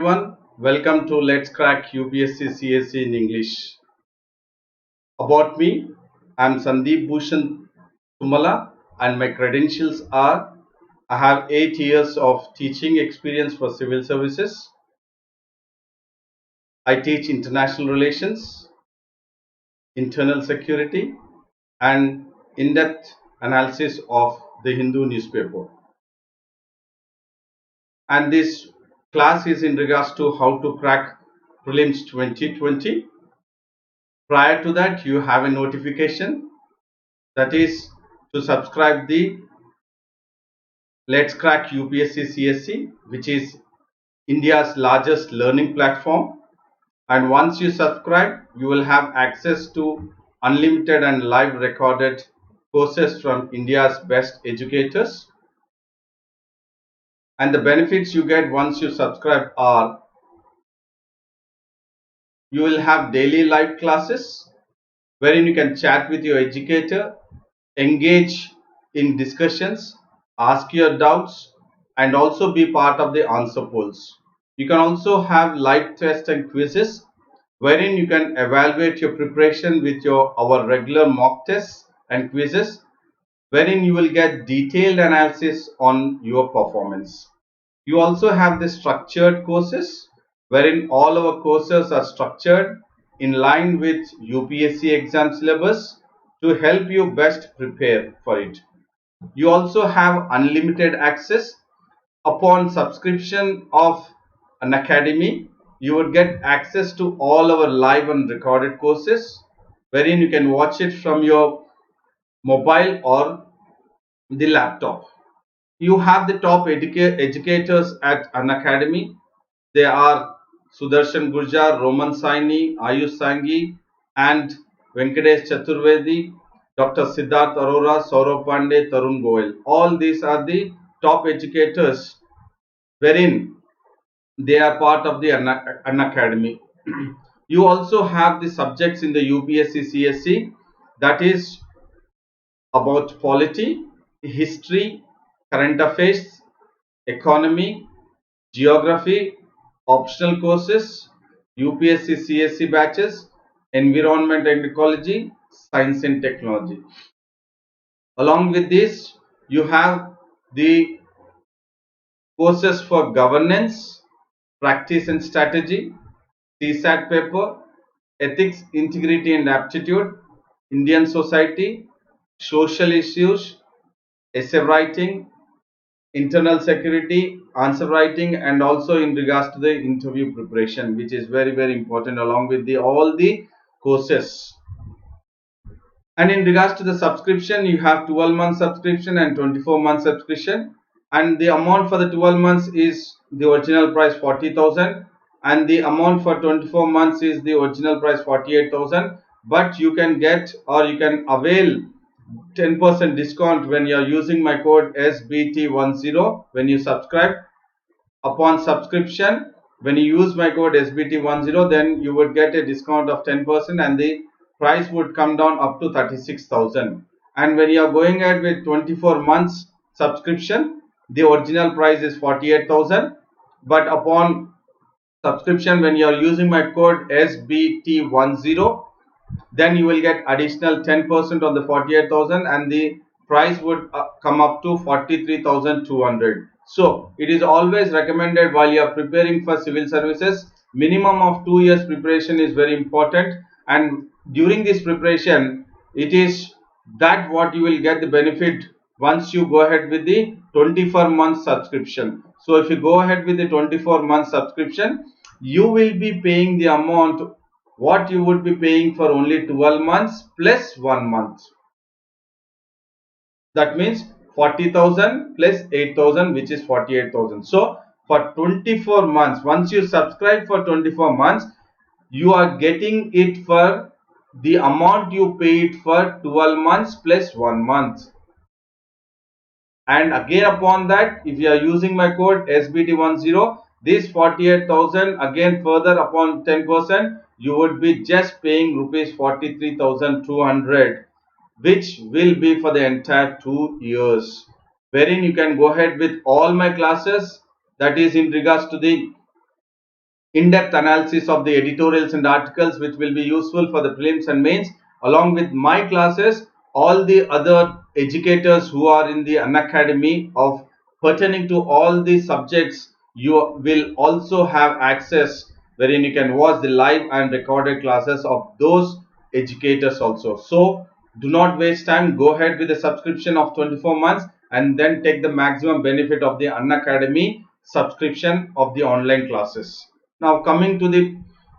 Everyone, welcome to Let's Crack UPSC CSE in English. About me, I am Sandeep Bhushan Thummala and my credentials are I have 8 years of teaching experience for civil services. I teach international relations, internal security and in-depth analysis of the Hindu newspaper. And this class is in regards to how to crack prelims 2020. Prior to that, you have a notification, that is to subscribe the Let's Crack UPSC CSE, which is India's largest learning platform. And once you subscribe, you will have access to unlimited and live recorded courses from India's best educators. And the benefits you get once you subscribe are you will have daily live classes wherein you can chat with your educator, engage in discussions, ask your doubts, and also be part of the answer polls. You can also have live tests and quizzes wherein you can evaluate your preparation with our regular mock tests and quizzes wherein you will get detailed analysis on your performance. You also have the structured courses wherein all our courses are structured in line with UPSC exam syllabus to help you best prepare for it. You also have unlimited access. Upon subscription of Unacademy, you would get access to all our live and recorded courses wherein you can watch it from your mobile or the laptop. You have the top educators at Unacademy. They are Sudarshan Gurjar, Roman Saini, Ayush Sanghi, and Venkatesh Chaturvedi, Dr. Siddharth Arora, Saurabh Pandey, Tarun Goel. All these are the top educators wherein they are part of the Unacademy. You also have the subjects in the UPSC CSE, that is about polity, history, current affairs, economy, geography, optional courses, UPSC CSE batches, environment and ecology, science and technology. Along with this, you have the courses for governance, practice and strategy, CSAT paper, ethics, integrity and aptitude, Indian society, social issues, essay writing, internal security, answer writing, and also in regards to the interview preparation, which is very important, along with all the courses. And in regards to the subscription, you have 12-month subscription and 24-month subscription, and the amount for the 12 months is the original price 40,000 and the amount for 24 months is the original price 48,000, but you can get or you can avail 10% discount when you are using my code SBT10 when you subscribe. Upon subscription, when you use my code SBT10, then you would get a discount of 10% and the price would come down up to 36,000. And when you are going ahead with 24 months subscription, the original price is 48,000, but upon subscription, when you are using my code SBT10, then you will get additional 10% on the 48,000 and the price would come up to 43,200. So it is always recommended while you are preparing for civil services, minimum of 2 years preparation is very important, and during this preparation it is that what you will get the benefit once you go ahead with the 24-month subscription. So if you go ahead with the 24-month subscription, you will be paying the amount what you would be paying for only 12 months plus 1 month. That means 40,000 plus 8,000, which is 48,000. So for 24 months, once you subscribe for 24 months, you are getting it for the amount you paid for 12 months plus 1 month. And again upon that, if you are using my code SBT10, this 48,000 again further upon 10%, you would be just paying rupees 43,200, which will be for the entire 2 years, wherein you can go ahead with all my classes, that is in regards to the in-depth analysis of the editorials and articles which will be useful for the prelims and mains. Along with my classes, all the other educators who are in the Unacademy of pertaining to all the subjects, you will also have access wherein you can watch the live and recorded classes of those educators also. So do not waste time, go ahead with the subscription of 24 months and then take the maximum benefit of the Unacademy subscription of the online classes. Now coming to the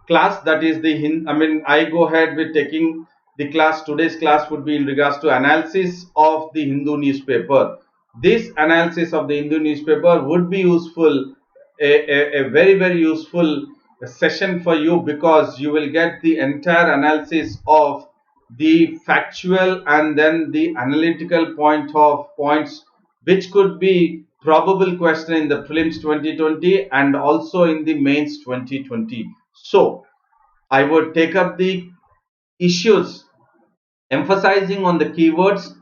class, that is the I go ahead with taking the class. Today's class would be in regards to analysis of the Hindu newspaper. This analysis of the Hindu newspaper would be useful, a very useful session for you, because you will get the entire analysis of the factual and then the analytical points which could be probable question in the prelims 2020 and also in the mains 2020. So I would take up the issues emphasizing on the keywords,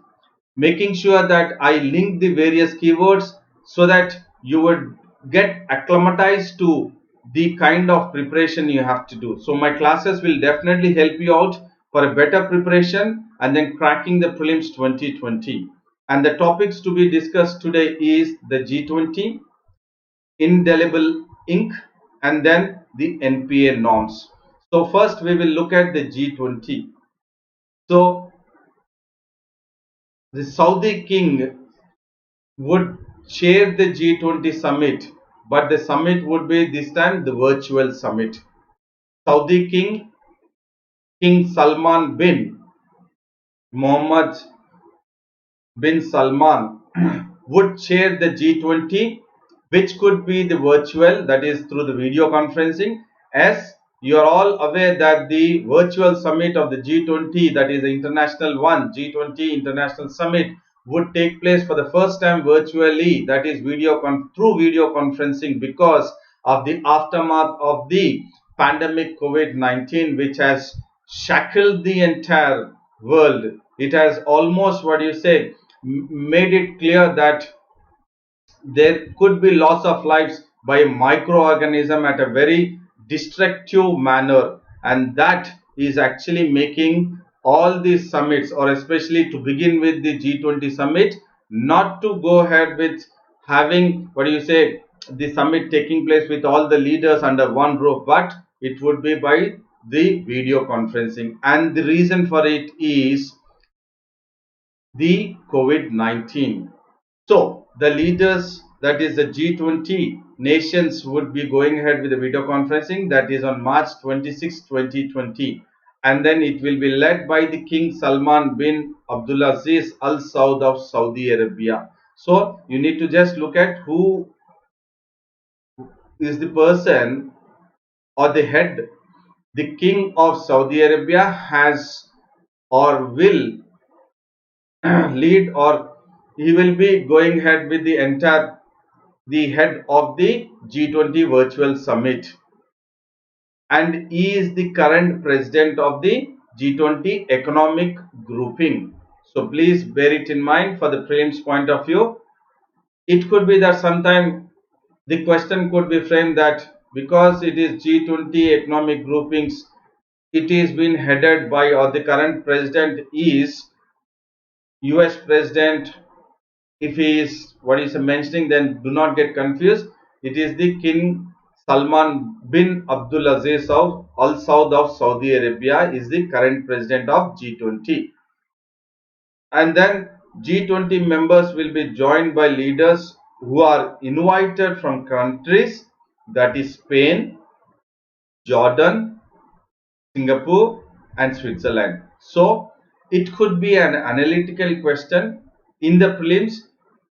making sure that I link the various keywords so that you would get acclimatized to the kind of preparation you have to do. So my classes will definitely help you out for a better preparation and then cracking the prelims 2020. And the topics to be discussed today is the G20, indelible ink, and then the NPA norms. So first we will look at the G20. So the Saudi king would chair the G20 summit, but the summit would be this time the virtual summit. Saudi King Salman bin Mohammed bin Salman would chair the G20, which could be the virtual, that is through the video conferencing. As you are all aware that the virtual summit of the G20, that is the international one, G20 International Summit, would take place for the first time virtually, that is through video conferencing, because of the aftermath of the pandemic COVID-19, which has shackled the entire world. It has almost, what do you say, made it clear that there could be loss of lives by a microorganism at a very destructive manner, and that is actually making all these summits, or especially to begin with the G20 summit, not to go ahead with having, what do you say, the summit taking place with all the leaders under one roof, but it would be by the video conferencing. And the reason for it is the COVID-19. So the leaders, that is the G20 nations, would be going ahead with the video conferencing, that is on March 26, 2020. And then it will be led by the King Salman bin Abdulaziz Al Saud of Saudi Arabia. So you need to just look at who is the person or the head. The King of Saudi Arabia has or will lead, or he will be going ahead with the head of the G20 virtual summit, and he is the current president of the G20 economic grouping. So please bear it in mind for the prelims point of view. It could be that sometime the question could be framed that because it is G20 economic groupings, it is being headed by, or the current president is US president. If he is what is mentioning, then do not get confused. It is the King Salman bin Abdulaziz of Al Saud of Saudi Arabia is the current president of G20. And then G20 members will be joined by leaders who are invited from countries, that is Spain, Jordan, Singapore and Switzerland. So it could be an analytical question in the prelims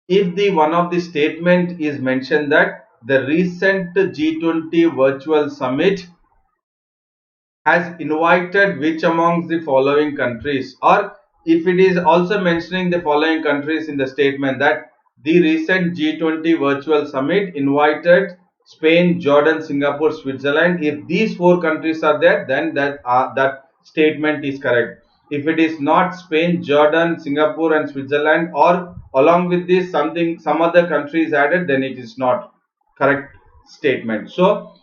if the one of the statement is mentioned that the recent G20 virtual summit has invited which amongst the following countries, or if it is also mentioning the following countries in the statement that the recent G20 virtual summit invited Spain, Jordan, Singapore, Switzerland. If these four countries are there, then that statement is correct. If it is not Spain, Jordan, Singapore and Switzerland, or along with this some other countries added, then it is not correct statement. So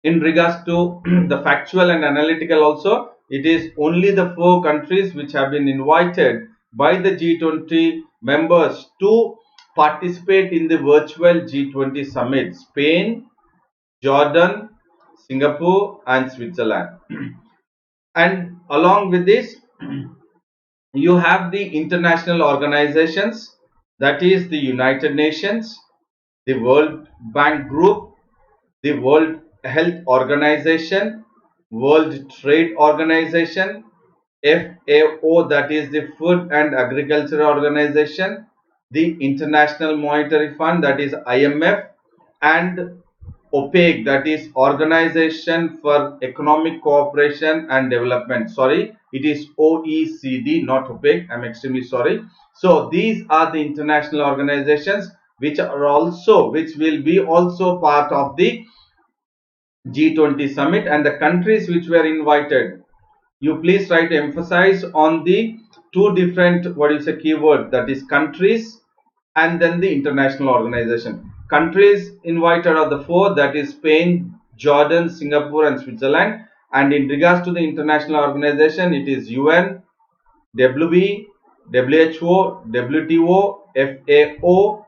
In regards to the factual and analytical also, it is only the 4 countries which have been invited by the G20 members to participate in the virtual G20 summit: Spain, Jordan, Singapore and Switzerland. And along with this, you have the international organizations, that is the United Nations, the World Bank Group, the World Health Organization, World Trade Organization, FAO, that is the Food and Agriculture Organization, the International Monetary Fund, that is IMF, and OPEC, that is Organization for Economic Cooperation and Development. Sorry, it is OECD, not OPEC. I'm extremely sorry. So these are the international organizations which will be also part of the G20 summit, and the countries which were invited. You please try to emphasize on the two different keyword, that is countries and then the international organization. Countries invited are the 4, that is Spain, Jordan, Singapore and Switzerland. And in regards to the international organization, it is UN, WB, WHO, WTO, FAO,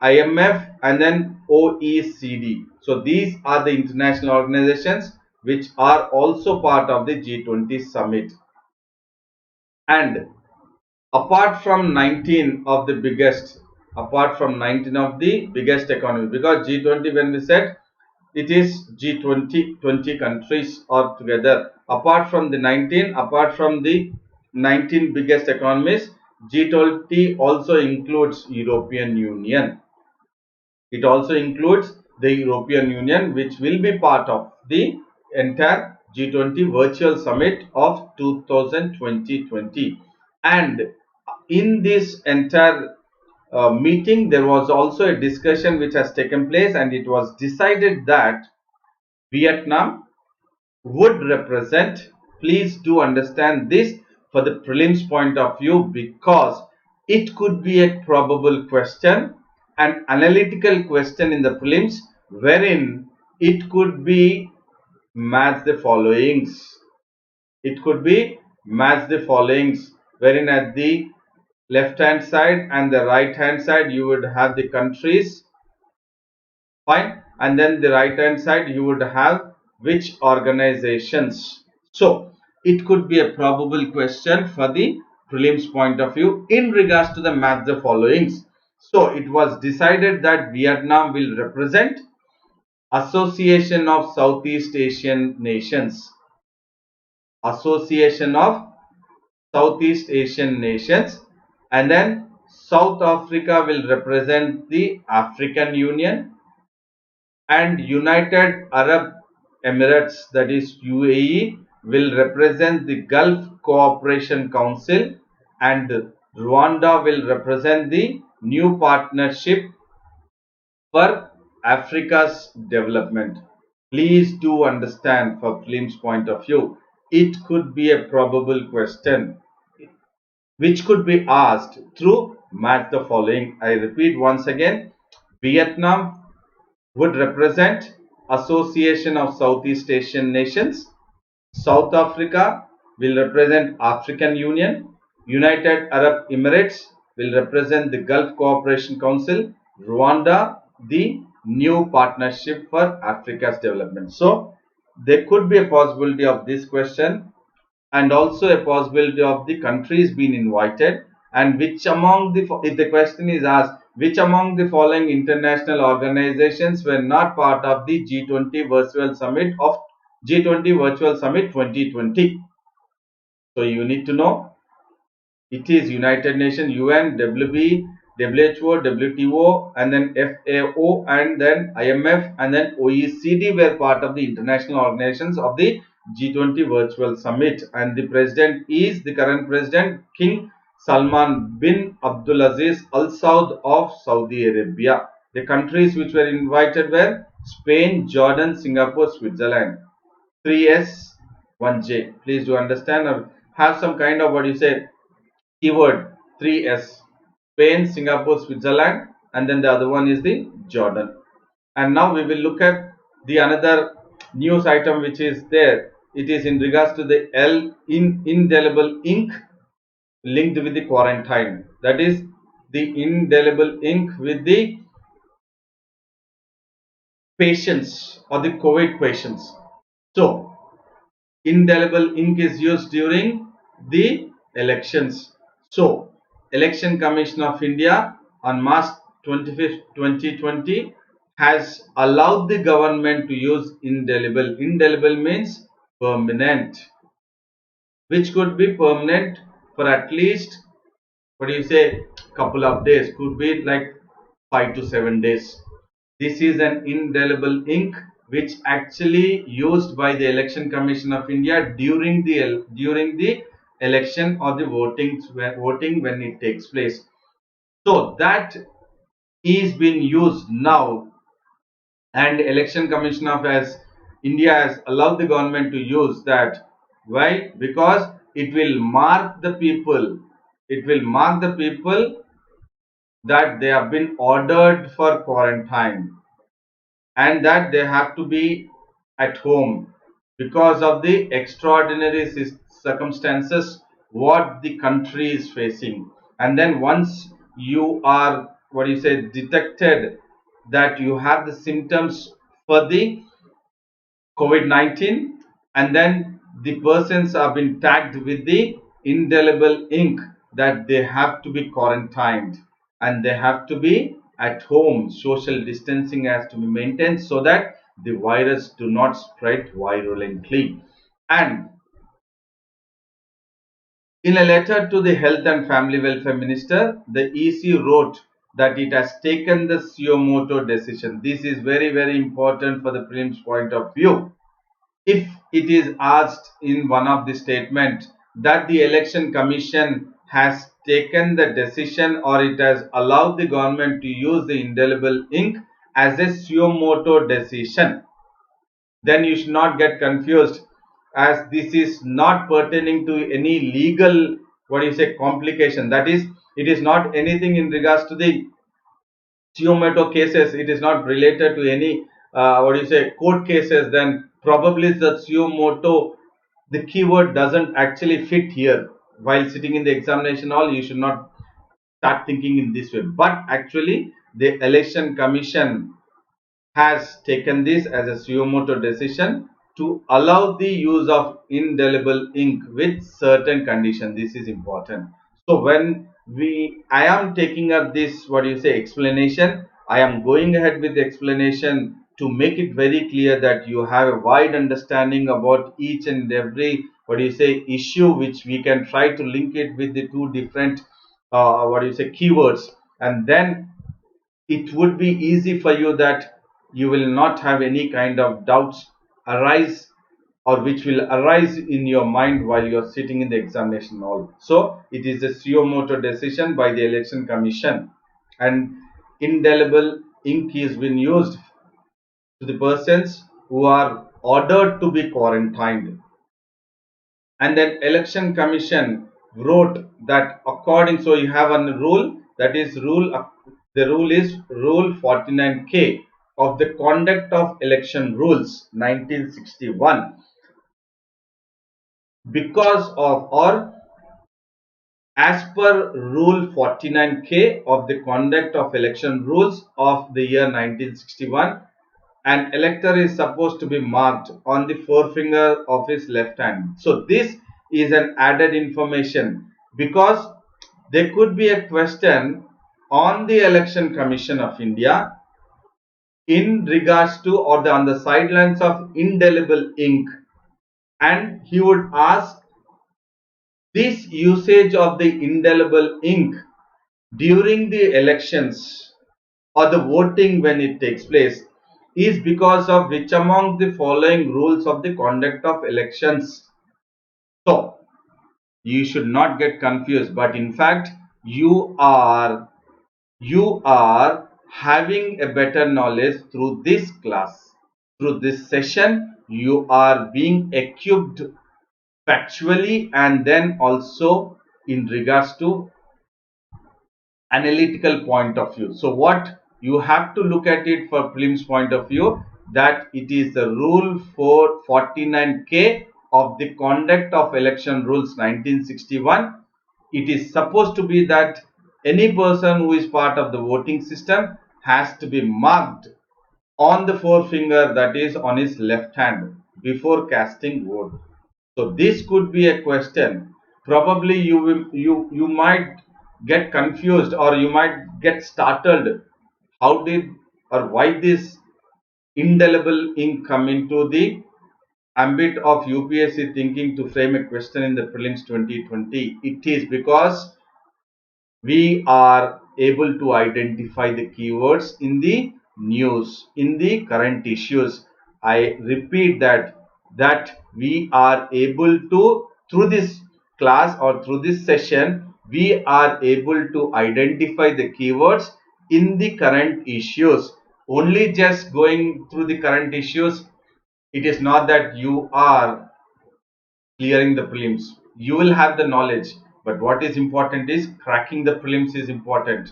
IMF and then OECD. So these are the international organizations which are also part of the G20 summit. And apart from 19 of the biggest economies, because G20, when we said, it is G20, 20 countries are together. Apart from the 19 biggest economies, G20 also includes European Union. It also includes the European Union, which will be part of the entire G20 virtual summit of 2020. And in this entire meeting, there was also a discussion which has taken place, and it was decided that Vietnam would represent. Please do understand this for the prelims point of view, because it could be a probable question, an analytical question in the prelims, wherein it could be match the followings. It could be match the followings, wherein at the left hand side and the right hand side you would have the countries, fine, and then the right hand side you would have which organizations. So it could be a probable question for the prelims point of view in regards to the match the followings. So it was decided that Vietnam will represent Association of Southeast Asian Nations. Association of Southeast Asian Nations. And then South Africa will represent the African Union, and United Arab Emirates, that is UAE, will represent the Gulf Cooperation Council, and Rwanda will represent the New Partnership for Africa's Development. Please do understand, for prelims point of view, it could be a probable question which could be asked through match the following. I repeat once again, Vietnam would represent Association of Southeast Asian Nations. South Africa will represent African Union. United Arab Emirates will represent the Gulf Cooperation Council. Rwanda, the New Partnership for Africa's Development. So there could be a possibility of this question, and also a possibility of the countries being invited, and which among the, if the question is asked, which among the following international organizations were not part of the G20 virtual summit 2020. So you need to know, it is United Nations, UN, WB, WHO, WTO, and then FAO, and then IMF, and then OECD were part of the international organizations of the G20 virtual summit. And the president is the current president, King Salman bin Abdulaziz Al Saud of Saudi Arabia. The countries which were invited were Spain, Jordan, Singapore, Switzerland. 3S, 1J. Please do understand, or have some kind of keyword 3S: Spain, Singapore, Switzerland, and then the other one is the Jordan. And now we will look at the another news item which is there, it is in regards to the indelible ink linked with the quarantine. That is the indelible ink with the patients or the COVID patients. So, indelible ink is used during the elections. So, Election Commission of India on March 25th, 2020 has allowed the government to use indelible. Indelible means permanent, which could be permanent for at least, what do you say, couple of days, could be like 5 to 7 days. This is an indelible ink which actually used by the Election Commission of India during the election or the voting when it takes place. So that is being used now, and Election Commission of as India has allowed the government to use that. Why? Because it will mark the people. It will mark the people that they have been ordered for quarantine and that they have to be at home because of the extraordinary circumstances what the country is facing. And then once you are, what do you say, detected that you have the symptoms for the COVID-19, and then the persons have been tagged with the indelible ink that they have to be quarantined and they have to be at home. Social distancing has to be maintained so that the virus do not spread virulently. And in a letter to the Health and Family Welfare Minister, the EC wrote that it has taken the suo motu decision. This is very, very important for the prelims point of view. If it is asked in one of the statement that the Election Commission has taken the decision or it has allowed the government to use the indelible ink as a suo motu decision, then you should not get confused, as this is not pertaining to any legal, what do you say, complication. That is, it is not anything in regards to the suo motu cases. It is not related to any what do you say, court cases. Then probably the suo motu, the keyword doesn't actually fit here. While sitting in the examination hall, you should not start thinking in this way. But actually, the Election Commission has taken this as a suo motu decision to allow the use of indelible ink with certain conditions. This is important. So when I am taking up this, what do you say, explanation, I am going ahead with the explanation to make it very clear that you have a wide understanding about each and every, what do you say, issue, which we can try to link it with the two different what do you say, keywords, and then it would be easy for you that you will not have any kind of doubts arise or which will arise in your mind while you are sitting in the examination hall. So it is a suo motu decision by the Election Commission, and indelible ink is being used to the persons who are ordered to be quarantined. And then Election Commission wrote that according, so you have a rule, that is the rule is rule 49K of the conduct of election rules 1961, because of, or as per rule 49K of the conduct of election rules of the year 1961, an elector is supposed to be marked on the forefinger of his left hand. So this is an added information, because there could be a question on the Election Commission of India in regards to, or on the sidelines of indelible ink, and he would ask this usage of the indelible ink during the elections or the voting when it takes place is because of which among the following rules of the conduct of elections. So you should not get confused, but in fact you are having a better knowledge through this class, through this session. You are being equipped factually and then also in regards to analytical point of view. So what you have to look at it for prelims point of view, that it is the rule 449K of the Conduct of Election Rules 1961. It is supposed to be that any person who is part of the voting system has to be marked on the forefinger, that is on his left hand, before casting vote. So this could be a question. Probably you might get confused, or you might get startled. How did or why this indelible ink come into the ambit of UPSC thinking to frame a question in the prelims 2020? It is because we are able to identify the keywords in the news, in the current issues. I repeat that we are able to, through this class or through this session, we are able to identify the keywords in the current issues. Only just going through the current issues, it is not that you are clearing the prelims. You will have the knowledge, but what is important is cracking the prelims is important.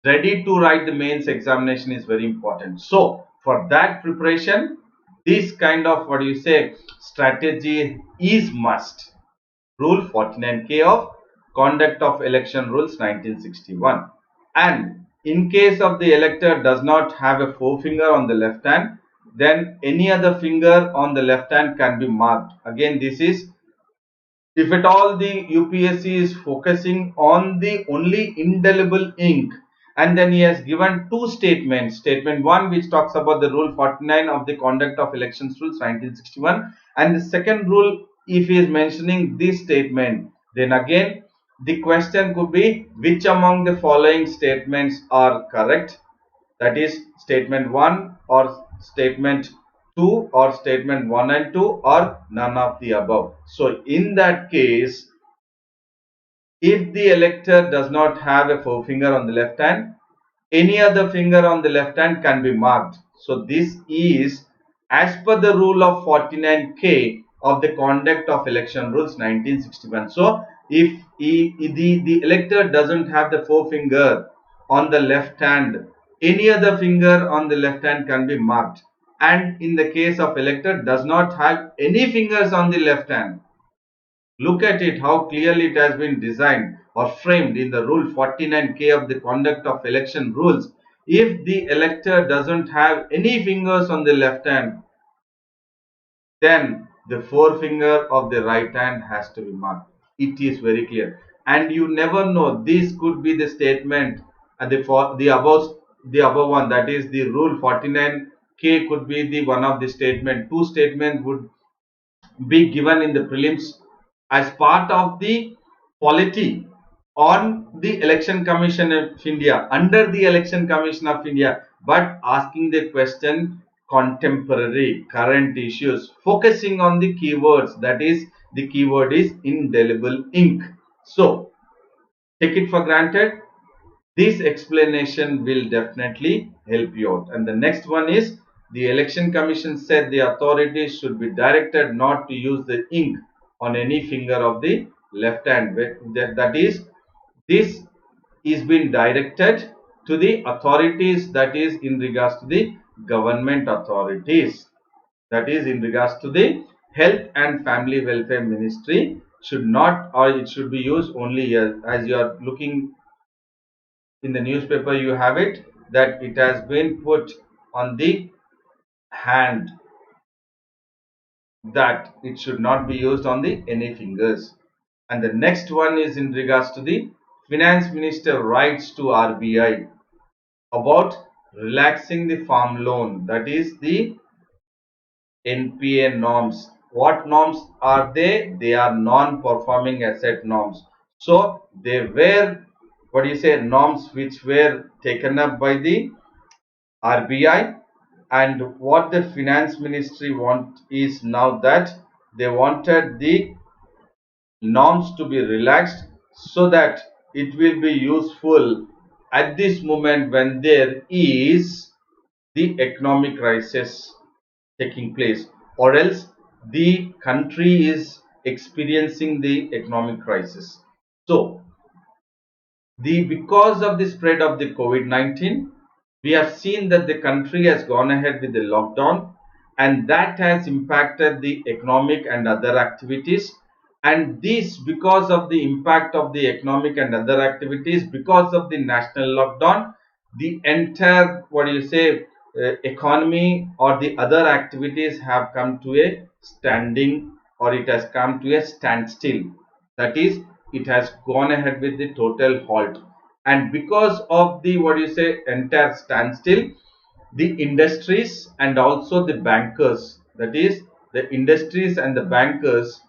Ready to write the mains examination is very important. So for that preparation, this kind of, what do you say, strategy is must. Rule 49K of Conduct of Election Rules 1961. And in case of the elector does not have a forefinger on the left hand, then any other finger on the left hand can be marked. Again, this is if at all the UPSC is focusing on the only indelible ink, and then he has given two statements. Statement 1, which talks about the rule 49 of the Conduct of Elections Rules 1961, and the second rule, if he is mentioning this statement, then again the question could be which among the following statements are correct. That is statement 1 or statement 2 or statement 1 and 2 or none of the above. So in that case, if the elector does not have a forefinger on the left hand, any other finger on the left hand can be marked. So this is as per the rule of 49K of the Conduct of Election Rules 1961. So if the elector doesn't have the forefinger on the left hand, any other finger on the left hand can be marked. And in the case of elector does not have any fingers on the left hand, look at it, how clearly it has been designed or framed in the rule 49K of the Conduct of Election Rules. If the elector doesn't have any fingers on the left hand, then the forefinger of the right hand has to be marked. It is very clear. And you never know, this could be the statement and the above one, that is the rule 49K could be the one of the statement. Two statements would be given in the prelims as part of the polity on the Election Commission of India, under the Election Commission of India, but asking the question contemporary current issues, focusing on the keywords, that is the keyword is indelible ink. So take it for granted, this explanation will definitely help you out. And the next one is, the Election Commission said the authorities should be directed not to use the ink on any finger of the left hand. That is, this is being directed to the authorities, that is in regards to the government authorities, that is in regards to the Health and Family Welfare Ministry, should not, or it should be used only here. As you are looking in the newspaper, you have it that it has been put on the hand that it should not be used on the any fingers. And the next one is in regards to the finance minister writes to RBI about relaxing the farm loan, that is the NPA norms. What norms are they? They are non-performing asset norms. So they were, what do you say, norms which were taken up by the RBI, and what the finance ministry want is now that they wanted the norms to be relaxed so that it will be useful at this moment when there is the economic crisis taking place, or else the country is experiencing the economic crisis. So because of the spread of the COVID-19, We have seen that the country has gone ahead with the lockdown, and that has impacted the economic and other activities. And this, because of the impact of the economic and other activities, because of the national lockdown, the entire, what do you say, economy or the other activities have come to a standing, or it has come to a standstill. That is, it has gone ahead with the total halt. And because of the, what do you say, entire standstill, the industries and also the bankers, that is, the industries and the bankers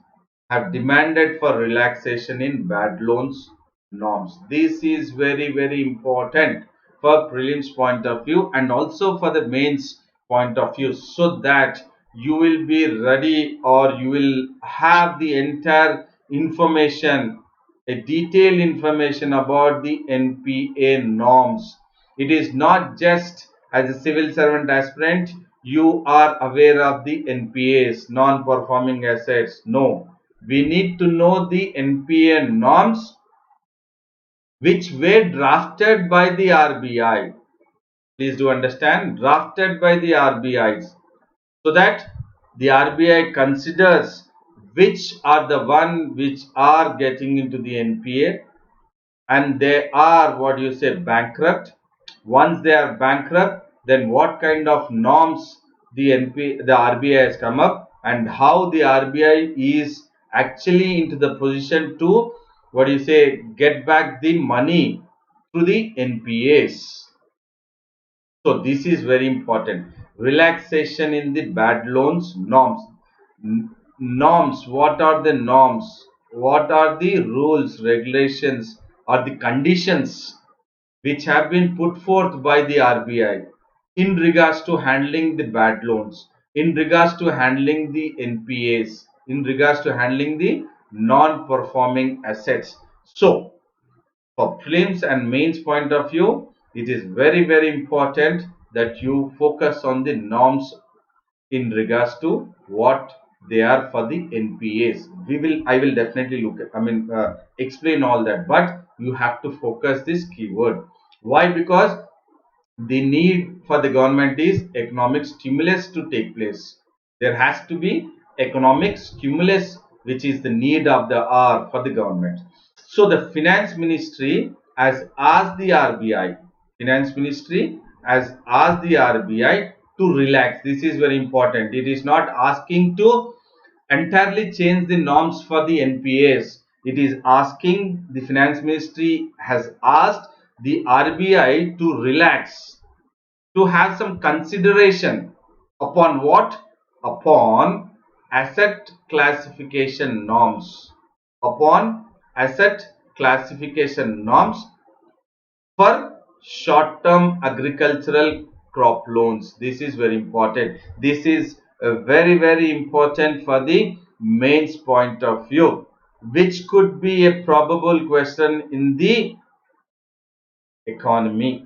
have demanded for relaxation in bad loans norms. This is very, very important for prelims point of view and also for the mains point of view, so that you will be ready, or you will have the entire information, a detailed information about the NPA norms. It is not just as a civil servant aspirant you are aware of the NPAs, non-performing assets. No, we need to know the NPA norms which were drafted by the RBI. Please do understand, drafted by the RBIs, so that the RBI considers which are the one which are getting into the NPA, and they are, what you say, bankrupt. Once they are bankrupt, then what kind of norms the RBI has come up, and how the RBI is actually into the position to, what you say, get back the money to the NPAs. So this is very important. Relaxation in the bad loans norms. Norms. What are the norms? What are the rules, regulations, or the conditions which have been put forth by the RBI in regards to handling the bad loans, in regards to handling the NPAs, in regards to handling the non-performing assets? So, for prelims and mains point of view, it is very, very important that you focus on the norms in regards to what they are for the NPAs. I will definitely explain all that, but you have to focus this keyword. Why? Because the need for the government is economic stimulus to take place. There has to be economic stimulus, which is the need of the hour for the government. So the finance ministry has asked the RBI, finance ministry has asked the RBI to relax. This is very important. It is not asking to entirely change the norms for the NPAs. It is asking, the finance ministry has asked the RBI to relax, to have some consideration upon what? Upon asset classification norms. Upon asset classification norms for short-term agricultural crop loans. This is very important. This is very, very important for the mains point of view, which could be a probable question in the economy,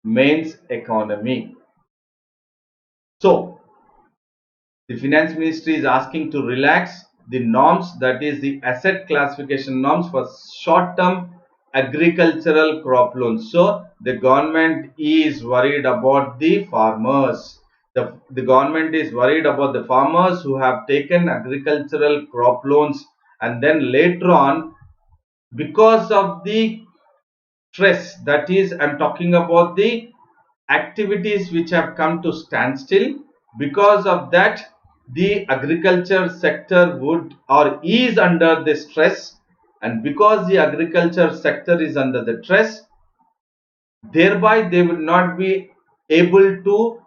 mains economy. So, the finance ministry is asking to relax the norms, that is the asset classification norms for short-term agricultural crop loans. So the government is worried about the farmers. The government is worried about the farmers who have taken agricultural crop loans, and then later on, because of the stress, that is, I'm talking about the activities which have come to standstill, because of that the agriculture sector would or is under the stress, and because the agriculture sector is under the stress, thereby they will not be able to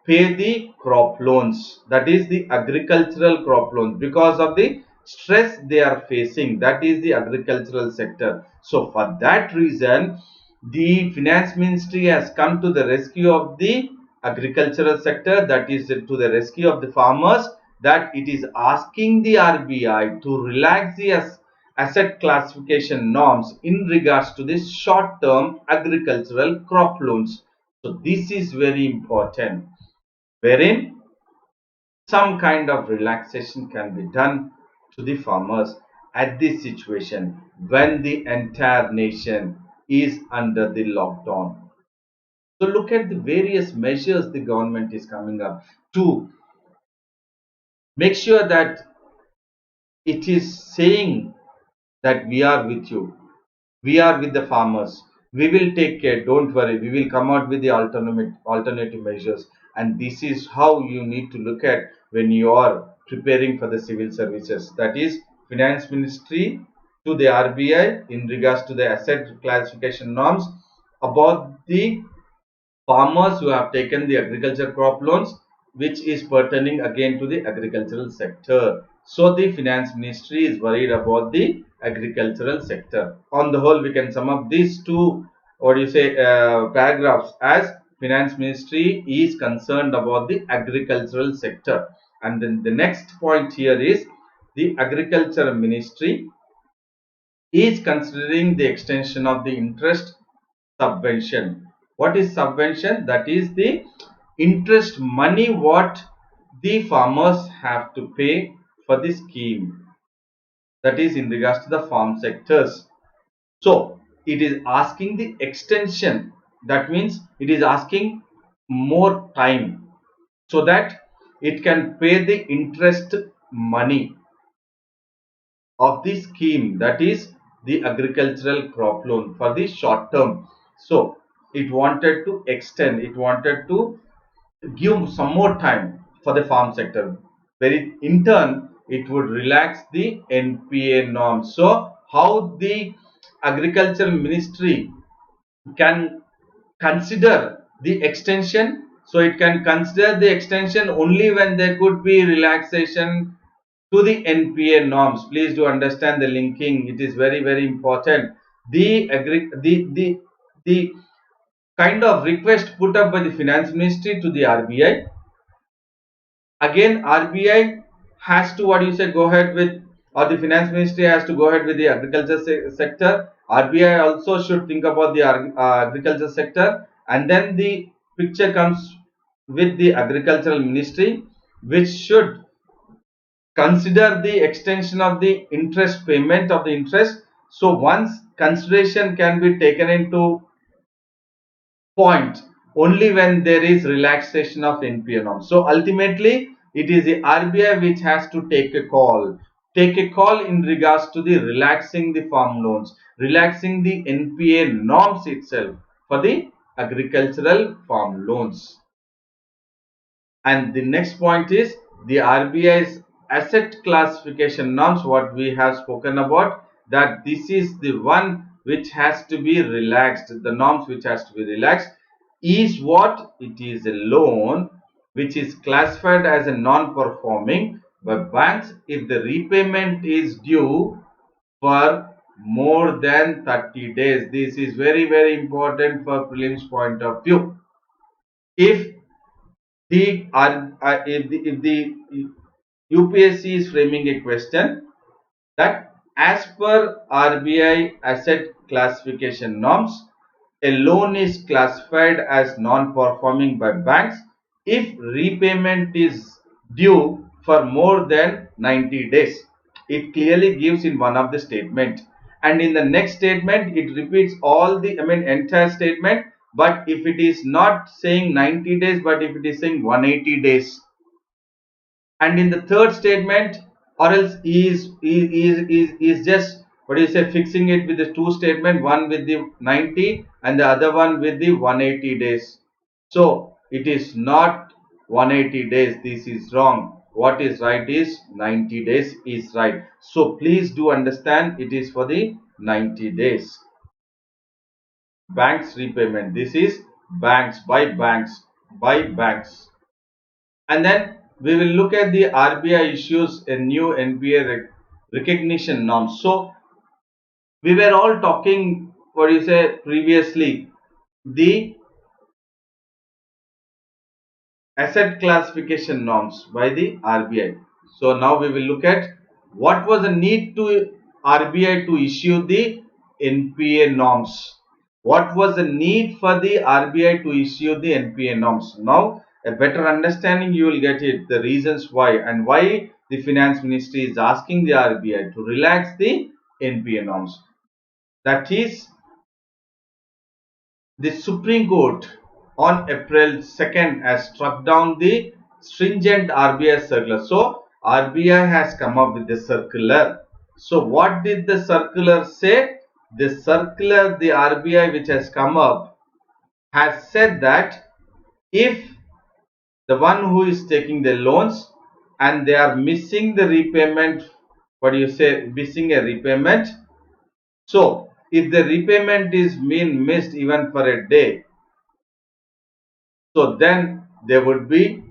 pay the crop loans, that is the agricultural crop loans, because of the stress they are facing, that is the agricultural sector. So for that reason, the finance ministry has come to the rescue of the agricultural sector, that is to the rescue of the farmers, that it is asking the RBI to relax the asset classification norms in regards to the short term agricultural crop loans. So this is very important, wherein some kind of relaxation can be done to the farmers at this situation when the entire nation is under the lockdown. So look at the various measures the government is coming up to make sure that it is saying that we are with you, we are with the farmers, we will take care, don't worry, we will come out with the alternative measures. And this is how you need to look at when you are preparing for the civil services, that is finance ministry to the RBI in regards to the asset classification norms about the farmers who have taken the agriculture crop loans, which is pertaining again to the agricultural sector. So the finance ministry is worried about the agricultural sector. On the whole, we can sum up these two, what do you say, paragraphs as finance ministry is concerned about the agricultural sector. And then the next point here is the agriculture ministry is considering the extension of the interest subvention. What is subvention? That is the interest money what the farmers have to pay for the scheme, that is in regards to the farm sectors. So it is asking the extension, that means it is asking more time so that it can pay the interest money of the scheme, that is the agricultural crop loan for the short term. So it wanted to extend, it wanted to give some more time for the farm sector, where in turn it would relax the NPA norms. So how the agricultural ministry can consider the extension? So it can consider the extension only when there could be relaxation to the NPA norms. Please do understand the linking. It is very, very important. The kind of request put up by the finance ministry to the RBI. Again, RBI has to, what do you say, go ahead with, or the finance ministry has to go ahead with the agriculture sector. RBI also should think about the agriculture sector, and then the picture comes with the agricultural ministry, which should consider the extension of the interest payment of the interest. So once consideration can be taken into point only when there is relaxation of NPA norms. So ultimately it is the RBI which has to take a call in regards to the relaxing the farm loans, relaxing the NPA norms itself for the agricultural farm loans. And the next point is the RBI's asset classification norms, what we have spoken about, that this is the one which has to be relaxed. The norms which has to be relaxed is what? It is a loan which is classified as a non-performing by banks if the repayment is due for more than 30 days. This is very, very important for prelims point of view. If if the UPSC is framing a question that as per RBI asset classification norms, a loan is classified as non-performing by banks if repayment is due for more than 90 days. It clearly gives in one of the statement, and in the next statement it repeats all the entire statement. But if it is not saying 90 days, but if it is saying 180 days, and in the third statement, or else is just, what do you say, fixing it with the two statement, one with the 90 and the other one with the 180 days. So it is not 180 days, this is wrong. What is right is 90 days is right. So please do understand, it is for the 90 days. Banks repayment, this is banks, by banks, by banks. And then we will look at the RBI issues a new NPA recognition norm. So we were all talking, what do you say, previously, the asset classification norms by the RBI. So now we will look at what was the need to RBI to issue the NPA norms. What was the need for the RBI to issue the NPA norms? Now a better understanding you will get it, the reasons why, and why the finance ministry is asking the RBI to relax the NPA norms. That is, the Supreme Court on April 2nd has struck down the stringent RBI circular. So RBI has come up with the circular. So what did the circular say? The circular, the RBI which has come up has said that if the one who is taking the loans and they are missing the repayment, what do you say, missing a repayment. So if the repayment is being missed even for a day, so then they would be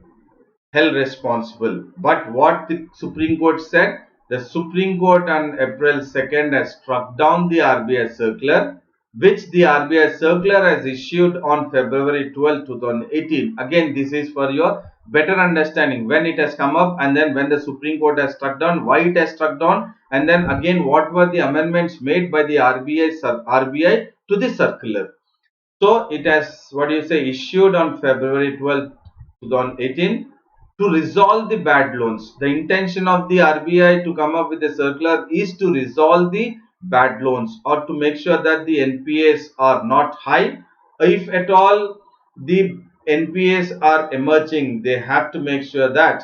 held responsible. But what the Supreme Court said, the Supreme Court on April 2nd has struck down the RBI circular, which the RBI circular has issued on February 12, 2018. Again, this is for your better understanding when it has come up, and then when the Supreme Court has struck down, why it has struck down, and then again what were the amendments made by the RBI to the circular. So it has, what do you say, issued on February 12, 2018 to resolve the bad loans. The intention of the RBI to come up with a circular is to resolve the bad loans, or to make sure that the NPAs are not high. If at all the NPAs are emerging, they have to make sure that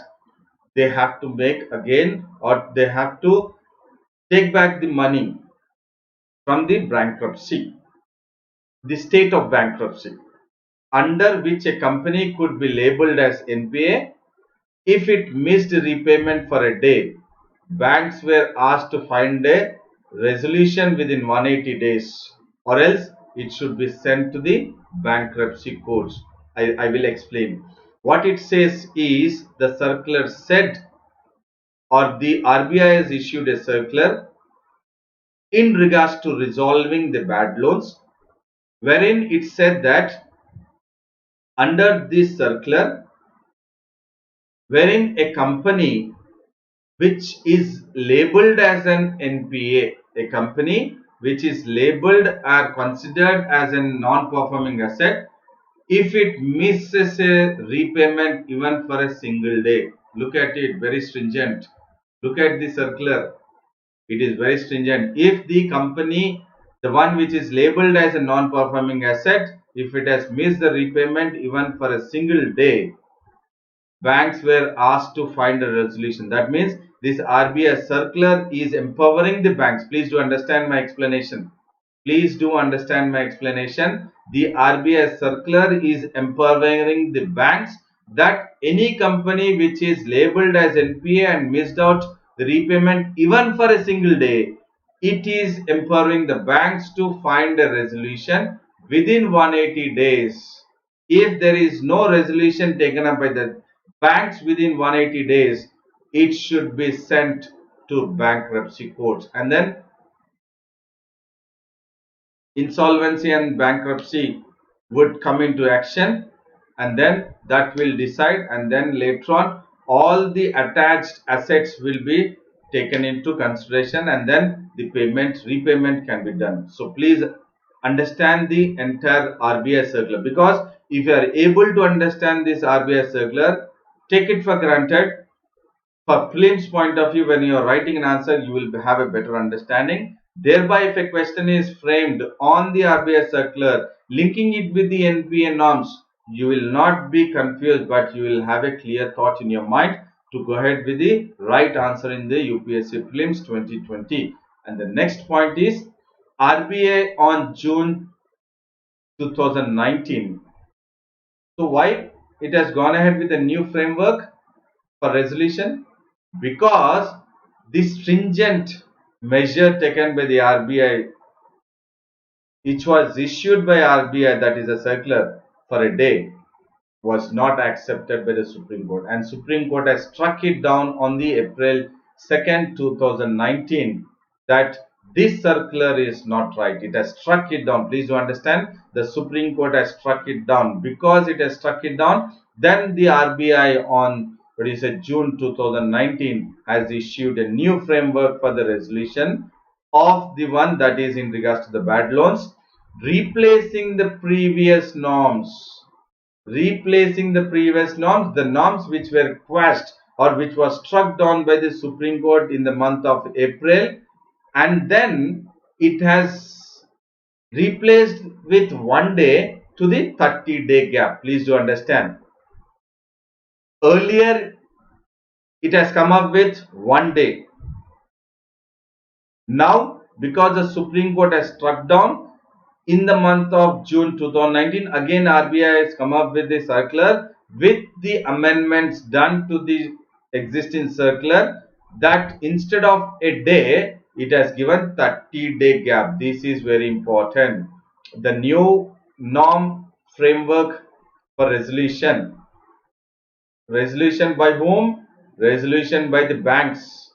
they have to make again, or they have to take back the money from the bankruptcy, the state of bankruptcy, under which a company could be labeled as NPA if it missed repayment for a day. Banks were asked to find a resolution within 180 days, or else it should be sent to the bankruptcy courts. I will explain. What it says is, the circular said, or the RBI has issued a circular in regards to resolving the bad loans, wherein it said that under this circular, wherein a company which is labeled as an NPA, a company which is labeled or considered as a non-performing asset, if it misses a repayment even for a single day. Look at it, very stringent. Look at the circular, it is very stringent. If the company, the one which is labeled as a non-performing asset, if it has missed the repayment even for a single day, banks were asked to find a resolution. That means this RBI circular is empowering the banks. Please do understand my explanation. Please do understand my explanation. The RBI circular is empowering the banks that any company which is labeled as NPA and missed out the repayment even for a single day, it is empowering the banks to find a resolution within 180 days. If there is no resolution taken up by the banks within 180 days, it should be sent to bankruptcy courts, and then insolvency and bankruptcy would come into action, and then that will decide, and then later on all the attached assets will be taken into consideration, and then the repayment can be done. So please understand the entire RBI circular, because if you are able to understand this RBI circular, take it for granted, for prelims point of view, when you are writing an answer, you will have a better understanding. Thereby, if a question is framed on the RBI circular, linking it with the NPA norms, you will not be confused, but you will have a clear thought in your mind to go ahead with the right answer in the UPSC prelims 2020. And the next point is RBI on June 2019. So why it has gone ahead with a new framework for resolution? Because this stringent measure taken by the RBI, which was issued by RBI, that is a circular for a day, was not accepted by the Supreme Court, and Supreme Court has struck it down on the April 2nd, 2019, that this circular is not right. It has struck it down. Please do understand, the Supreme Court has struck it down. Because it has struck it down, then the RBI on June 2019 has issued a new framework for the resolution of the one that is in regards to the bad loans, replacing the previous norms. The norms which were quashed or which was struck down by the Supreme Court in the month of April, and then it has replaced with one day to the 30-day gap. Please do understand. Earlier, it has come up with 1 day. Now, because the Supreme Court has struck down in the month of June 2019, again RBI has come up with a circular with the amendments done to the existing circular, that instead of a day, it has given 30-day gap. This is very important. The new norm framework for resolution. Resolution by whom? Resolution by the banks.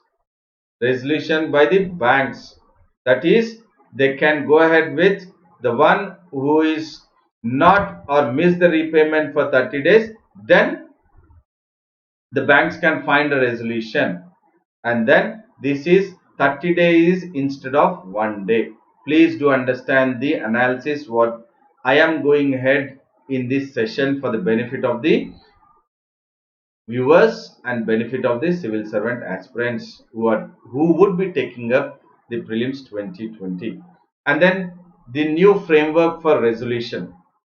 Resolution by the banks. That is, they can go ahead with the one who is not or miss the repayment for 30 days, then the banks can find a resolution, and then this is 30 days instead of 1 day. Please do understand the analysis what I am going ahead in this session for the benefit of the viewers and benefit of the civil servant aspirants who would be taking up the prelims 2020. And then the new framework for resolution.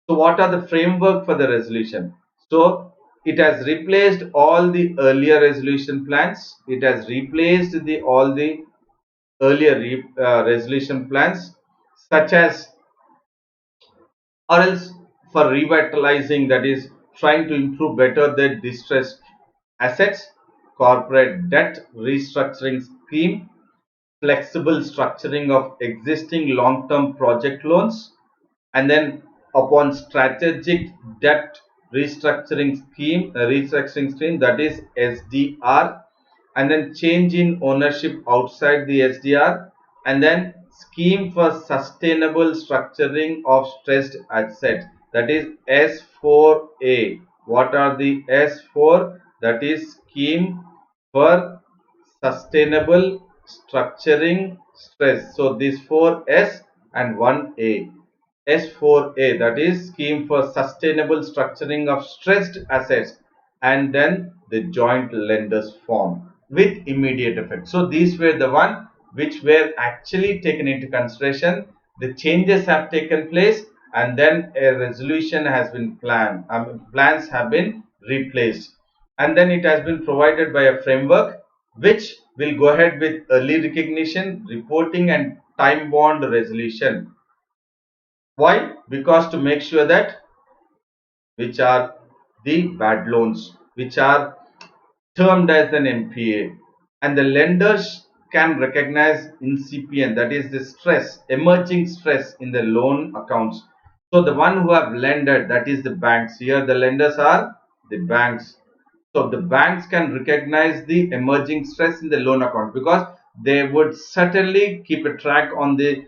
So what are the framework for the resolution? So it has replaced all the earlier resolution plans. It has replaced all the earlier resolution plans, such as, or else for revitalizing, that is trying to improve better the distressed assets, corporate debt restructuring scheme, flexible structuring of existing long-term project loans, and then upon strategic debt restructuring scheme, that is SDR, and then change in ownership outside the SDR, and then scheme for sustainable structuring of stressed assets, that is S4A. What are the S4? That is scheme for sustainable structuring stress. So these 4S and 1A. S4A, that is scheme for sustainable structuring of stressed assets, and then the joint lenders form with immediate effect. So these were the one which were actually taken into consideration. The changes have taken place, and then a resolution has been planned. Plans have been replaced, and then it has been provided by a framework which will go ahead with early recognition, reporting, and time-bound resolution. Why? Because to make sure that which are the bad loans, which are termed as an NPA, and the lenders can recognize incipient, that is the stress, emerging stress in the loan accounts. So the one who have lended, that is the banks. Here the lenders are the banks. So the banks can recognize the emerging stress in the loan account, because they would certainly keep a track on the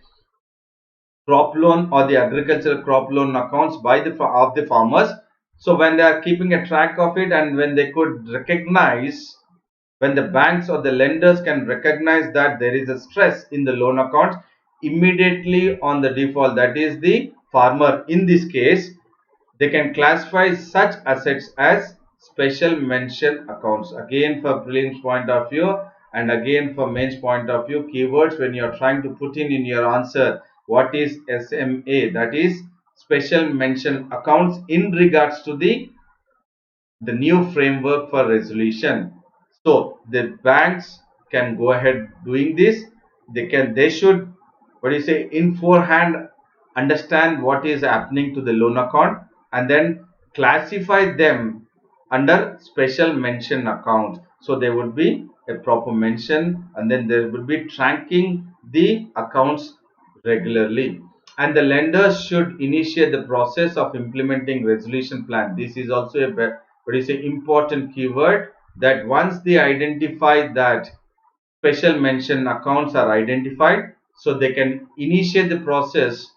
crop loan or the agricultural crop loan accounts by the of the farmers. So when they are keeping a track of it, and when they could recognize, when the banks or the lenders can recognize that there is a stress in the loan accounts, immediately on the default, that is the farmer in this case, they can classify such assets as special mention accounts. Again, for prelims point of view and again for mains point of view, keywords when you are trying to put in your answer, what is SMA, that is special mention accounts in regards to the new framework for resolution. So the banks can go ahead doing this. They should, what do you say, in forehand understand what is happening to the loan account, and then classify them under special mention account. So there would be a proper mention, and then there will be tracking the accounts regularly. And the lenders should initiate the process of implementing resolution plan. This is also a, what do you say, important keyword, that once they identify that special mention accounts are identified, so they can initiate the process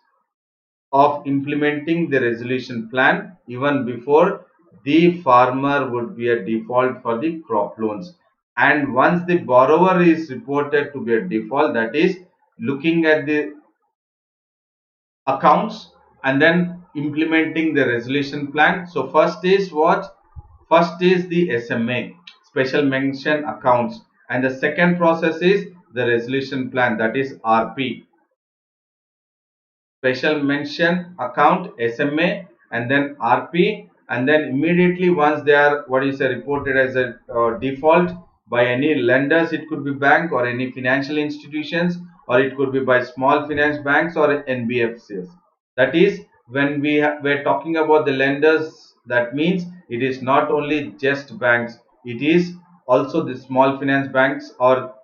of implementing the resolution plan even before the farmer would be a default for the crop loans. And once the borrower is reported to be a default, that is looking at the accounts and then implementing the resolution plan. So first is what? First is the SMA, special mention accounts, and the second process is the resolution plan, that is RP. special mention account SMA, and then RP, and then immediately once they are reported as a default by any lenders, it could be bank or any financial institutions, or it could be by small finance banks or NBFCs. That is, when we're talking about the lenders, that means it is not only just banks, it is also the small finance banks or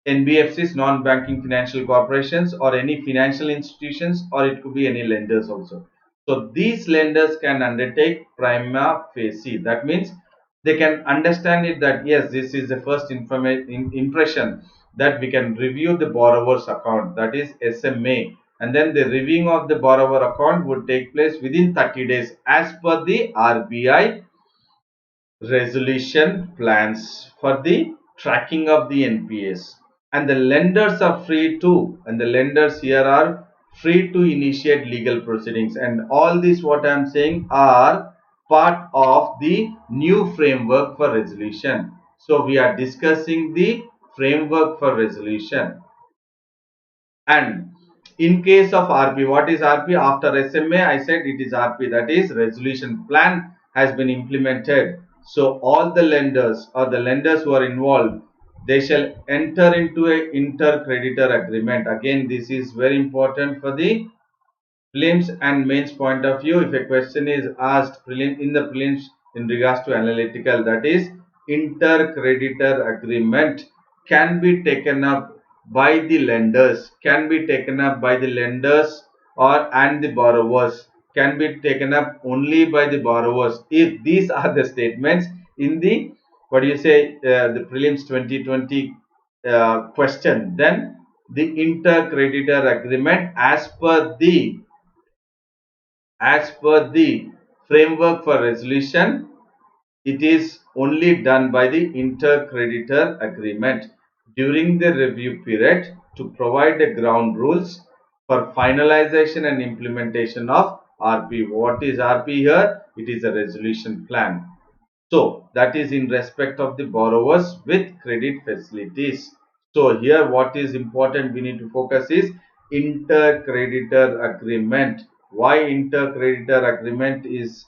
NBFCs, non-banking financial corporations, or any financial institutions, or it could be any lenders also. So these lenders can undertake prima facie. That means they can understand it that yes, this is the first impression that we can review the borrower's account, that is SMA, and then the reviewing of the borrower account would take place within 30 days as per the RBI resolution plans for the tracking of the NPAs. And the lenders are free to, and the lenders here are free to initiate legal proceedings. And all this what I am saying are part of the new framework for resolution. So we are discussing the framework for resolution. And in case of RP, what is RP? After SMA, I said it is RP, that is resolution plan has been implemented. So all the lenders or the lenders who are involved, they shall enter into a inter-creditor agreement. Again, this is very important for the prelims and mains point of view. If a question is asked in the prelims in regards to analytical, that is inter-creditor agreement can be taken up by the lenders, or and the borrowers, can be taken up only by the borrowers if these are the statements in the the prelims 2020 question. Then the inter-creditor agreement as per the framework for resolution, it is only done by the inter-creditor agreement during the review period to provide the ground rules for finalization and implementation of RP. What is RP here? It is a resolution plan. So that is in respect of the borrowers with credit facilities. So here what is important we need to focus is inter-creditor agreement. Why inter-creditor agreement is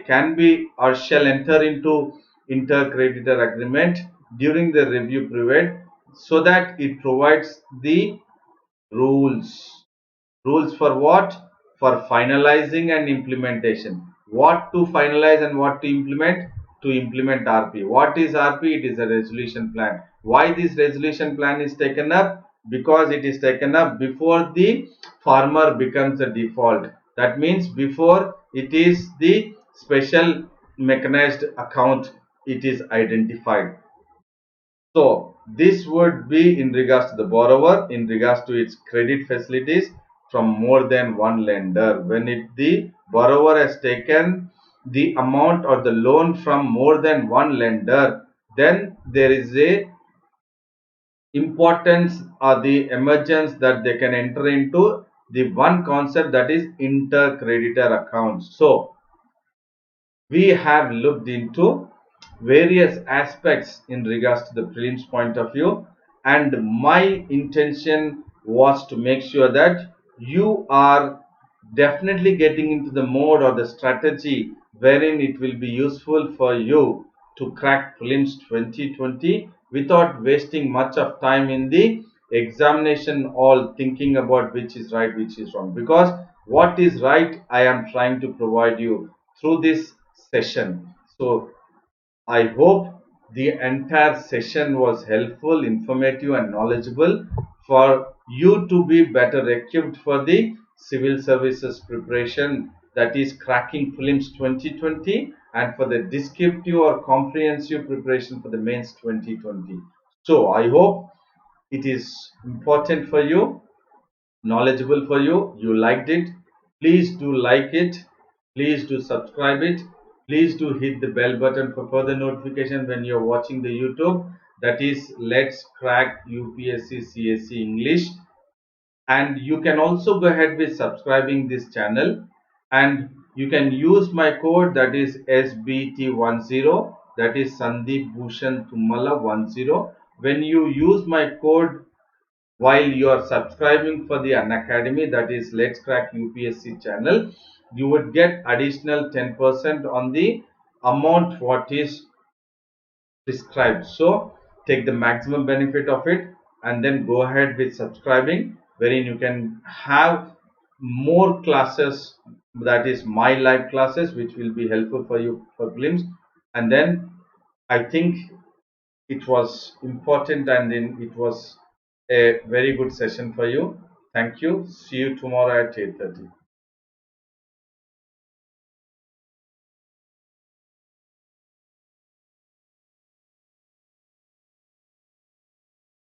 can be or shall enter into inter-creditor agreement during the review period, so that it provides the rules. Rules for what? For finalizing and implementation. What to finalize and what to implement? To implement RP. What is RP? It is a resolution plan. Why this resolution plan is taken up? Because it is taken up before the farmer becomes a default. That means before it is the special mechanized account it is identified. So this would be in regards to the borrower, in regards to its credit facilities from more than one lender. When the borrower has taken the amount or the loan from more than one lender, then there is a importance or the emergence that they can enter into the one concept, that is inter-creditor accounts. So we have looked into various aspects in regards to the prelims point of view, and my intention was to make sure that you are definitely getting into the mode or the strategy wherein it will be useful for you to crack prelims 2020 without wasting much of time in the examination all thinking about which is right, which is wrong, because what is right I am trying to provide you through this session. So I hope the entire session was helpful, informative and knowledgeable for you to be better equipped for the civil services preparation, that is cracking prelims 2020, and for the descriptive or comprehensive preparation for the mains 2020. So I hope it is important for you, knowledgeable for you, you liked it. Please do like it, please do subscribe it, please do hit the bell button for further notification when you're watching the YouTube, that is Let's Crack UPSC CSE English. And you can also go ahead with subscribing this channel, and you can use my code, that is SBT10, that is Sandeep Bhushan Thummala 10. When you use my code while you are subscribing for the Unacademy, that is Let's Crack UPSC channel, you would get additional 10% on the amount what is prescribed. So take the maximum benefit of it and then go ahead with subscribing, wherein you can have more classes, that is my live classes, which will be helpful for you for glimpse. And then I think it was important, and then it was a very good session for you. Thank you. See you tomorrow at 8:30.